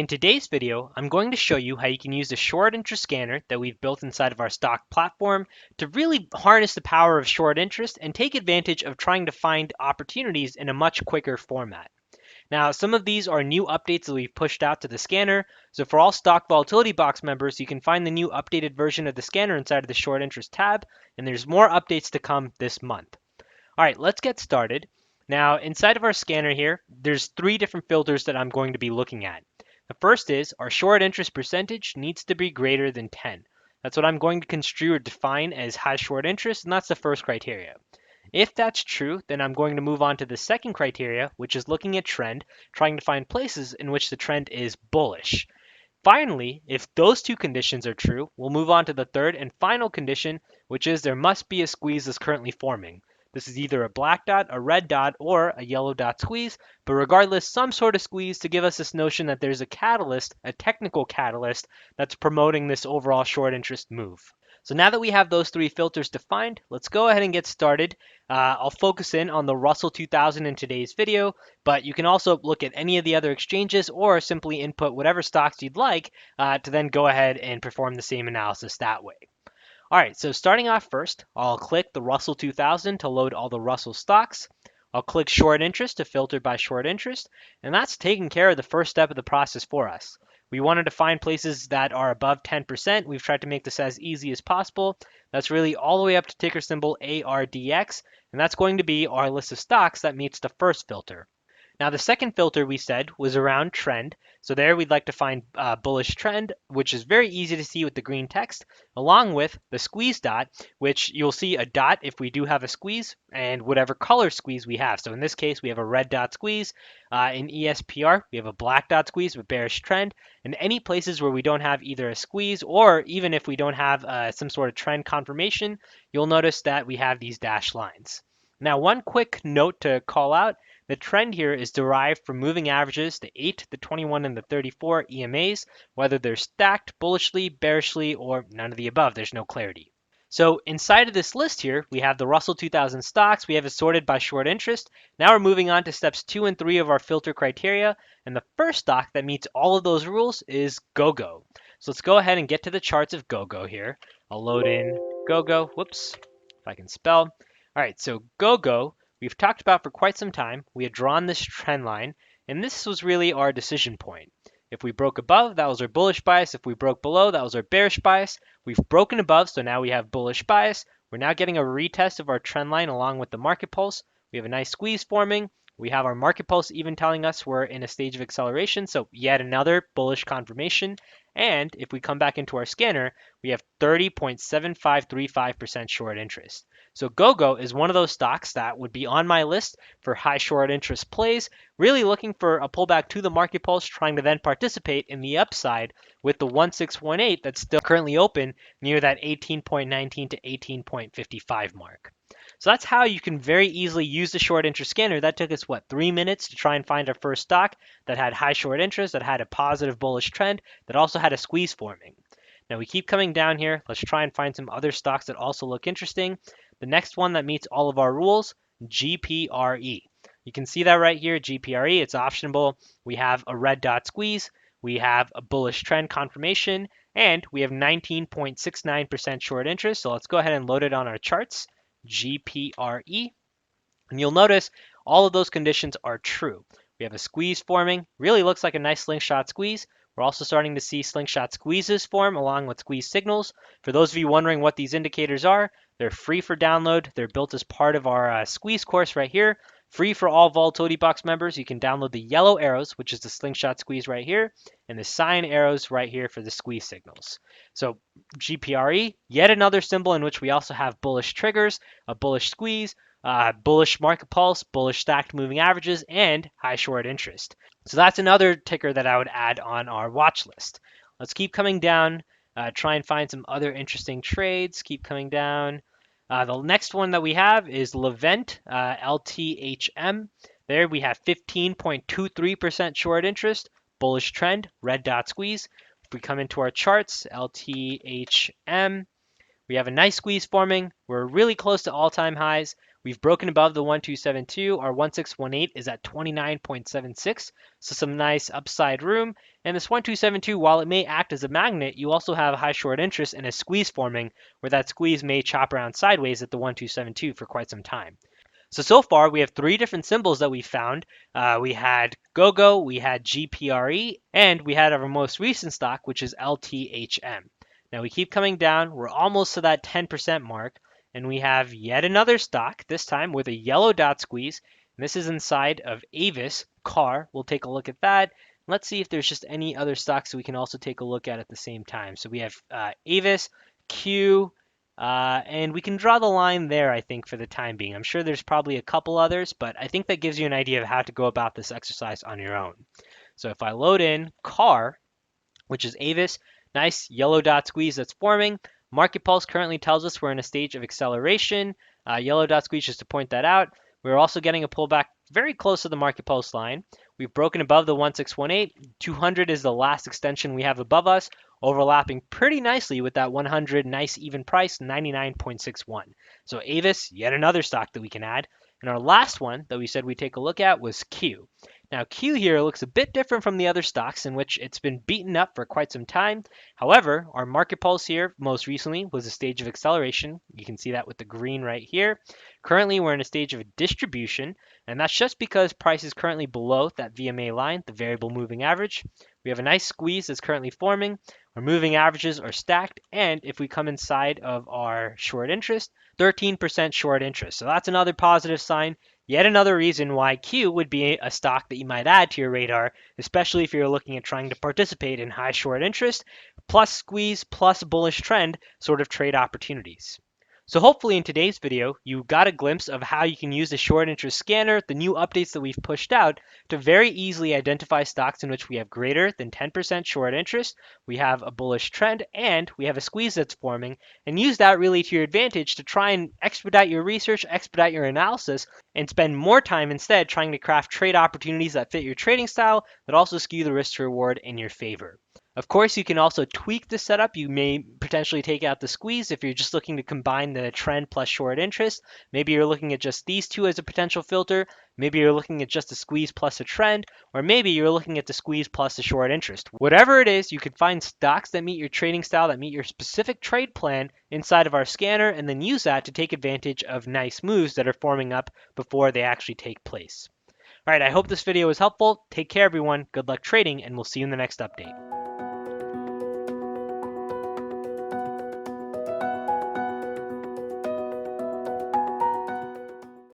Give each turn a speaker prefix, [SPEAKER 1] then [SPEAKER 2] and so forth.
[SPEAKER 1] In today's video, I'm going to show you how you can use the short interest scanner that we've built inside of our stock platform to really harness the power of short interest and take advantage of trying to find opportunities in a much quicker format. Now, some of these are new updates that we've pushed out to the scanner. So for all Stock Volatility Box members, you can find the new updated version of the scanner inside of the short interest tab, and there's more updates to come this month. All right, let's get started. Now, inside of our scanner here, there's three different filters that I'm going to be looking at. The first is our short interest percentage needs to be greater than 10. That's what I'm going to construe or define as high short interest, and that's the first criteria. If that's true, then I'm going to move on to the second criteria, which is looking at trend, trying to find places in which the trend is bullish. Finally, if those two conditions are true, we'll move on to the third and final condition, which is there must be a squeeze that's currently forming. This is either a black dot, a red dot, or a yellow dot squeeze, but regardless, some sort of squeeze to give us this notion that there's a catalyst, a technical catalyst, that's promoting this overall short interest move. So now that we have those three filters defined, let's go ahead and get started. I'll focus in on the Russell 2000 in today's video, but you can also look at any of the other exchanges or simply input whatever stocks you'd like to then go ahead and perform the same analysis that way. All right, so starting off first, I'll click the Russell 2000 to load all the Russell stocks. I'll click short interest to filter by short interest, and that's taking care of the first step of the process for us. We wanted to find places that are above 10%. We've tried to make this as easy as possible. That's really all the way up to ticker symbol ARDX, and that's going to be our list of stocks that meets the first filter. Now, the second filter we said was around trend. So there we'd like to find bullish trend, which is very easy to see with the green text, along with the squeeze dot, which you'll see a dot if we do have a squeeze and whatever color squeeze we have. So in this case, we have a red dot squeeze. In ESPR, we have a black dot squeeze with bearish trend. And any places where we don't have either a squeeze or even if we don't have some sort of trend confirmation, you'll notice that we have these dashed lines. Now, one quick note to call out. The trend here is derived from moving averages, the 8, the 21, and the 34 EMAs, whether they're stacked bullishly, bearishly, or none of the above. There's no clarity. So inside of this list here, we have the Russell 2000 stocks. We have it sorted by short interest. Now we're moving on to steps 2 and 3 of our filter criteria. And the first stock that meets all of those rules is GOGO. So let's go ahead and get to the charts of GOGO here. I'll load in GOGO. Whoops, if I can spell. All right, so GOGO, we've talked about for quite some time. We had drawn this trend line, and this was really our decision point. If we broke above, that was our bullish bias. If we broke below, that was our bearish bias. We've broken above, so now we have bullish bias. We're now getting a retest of our trend line along with the market pulse. We have a nice squeeze forming. We have our market pulse even telling us we're in a stage of acceleration, so yet another bullish confirmation. And if we come back into our scanner, we have 30.7535% short interest. So GOGO is one of those stocks that would be on my list for high short interest plays, really looking for a pullback to the market pulse, trying to then participate in the upside with the 1618 that's still currently open near that 18.19 to 18.55 mark. So that's how you can very easily use the short interest scanner. That took us, 3 minutes to try and find our first stock that had high short interest, that had a positive bullish trend, that also had a squeeze forming. Now we keep coming down here. Let's try and find some other stocks that also look interesting. The next one that meets all of our rules, GPRE. You can see that right here, GPRE, it's optionable. We have a red dot squeeze, we have a bullish trend confirmation, and we have 19.69% short interest. So let's go ahead and load it on our charts, GPRE. And you'll notice all of those conditions are true. We have a squeeze forming, really looks like a nice slingshot squeeze. We're also starting to see slingshot squeezes form along with squeeze signals. For those of you wondering what these indicators are, they're free for download. They're built as part of our squeeze course right here. Free for all Volatility Box members. You can download the yellow arrows, which is the slingshot squeeze right here, and the cyan arrows right here for the squeeze signals. So GPRE, yet another symbol in which we also have bullish triggers, a bullish squeeze, bullish market pulse, bullish stacked moving averages, and high short interest. So that's another ticker that I would add on our watch list. Let's keep coming down, try and find some other interesting trades. Keep coming down. The next one that we have is Levent, LTHM. There we have 15.23% short interest, bullish trend, red dot squeeze. If we come into our charts, LTHM, We have a nice squeeze forming. We're really close to all-time highs. We've broken above the 1272. Our 1618 is at 29.76, so some nice upside room. And this 1272, while it may act as a magnet, you also have high short interest and a squeeze forming, where that squeeze may chop around sideways at the 1272 for quite some time. So far, we have three different symbols that we found. We had GOGO, we had GPRE, and we had our most recent stock, which is LTHM. Now we keep coming down. We're almost to that 10% mark, and we have yet another stock, this time with a yellow dot squeeze. And this is inside of Avis car. We'll take a look at that. Let's see if there's just any other stocks that we can also take a look at the same time. So we have Avis, Q, and we can draw the line there, I think, for the time being. I'm sure there's probably a couple others, but I think that gives you an idea of how to go about this exercise on your own. So if I load in car, which is Avis, nice yellow dot squeeze that's forming. Market Pulse currently tells us we're in a stage of acceleration. Yellow dot squeeze, just to point that out. We're also getting a pullback very close to the Market Pulse line. We've broken above the 1618. 200 is the last extension we have above us, overlapping pretty nicely with that 100 nice even price, 99.61. So Avis, yet another stock that we can add. And our last one that we said we'd take a look at was Q. Now Q here looks a bit different from the other stocks in which it's been beaten up for quite some time. However, our market pulse here most recently was a stage of acceleration. You can see that with the green right here. Currently, we're in a stage of distribution, and that's just because price is currently below that VMA line, the variable moving average. We have a nice squeeze that's currently forming. Our moving averages are stacked, and if we come inside of our short interest, 13% short interest. So that's another positive sign. Yet another reason why Q would be a stock that you might add to your radar, especially if you're looking at trying to participate in high short interest, plus squeeze, plus bullish trend sort of trade opportunities. So hopefully in today's video, you got a glimpse of how you can use the short interest scanner, the new updates that we've pushed out, to very easily identify stocks in which we have greater than 10% short interest, we have a bullish trend, and we have a squeeze that's forming, and use that really to your advantage to try and expedite your research, expedite your analysis, and spend more time instead trying to craft trade opportunities that fit your trading style that also skew the risk to reward in your favor. Of course, you can also tweak the setup. You may potentially take out the squeeze if you're just looking to combine the trend plus short interest. Maybe you're looking at just these two as a potential filter. Maybe you're looking at just a squeeze plus a trend, or maybe you're looking at the squeeze plus a short interest. Whatever it is, you can find stocks that meet your trading style, that meet your specific trade plan inside of our scanner, and then use that to take advantage of nice moves that are forming up before they actually take place. All right, I hope this video was helpful. Take care, everyone. Good luck trading, and we'll see you in the next update.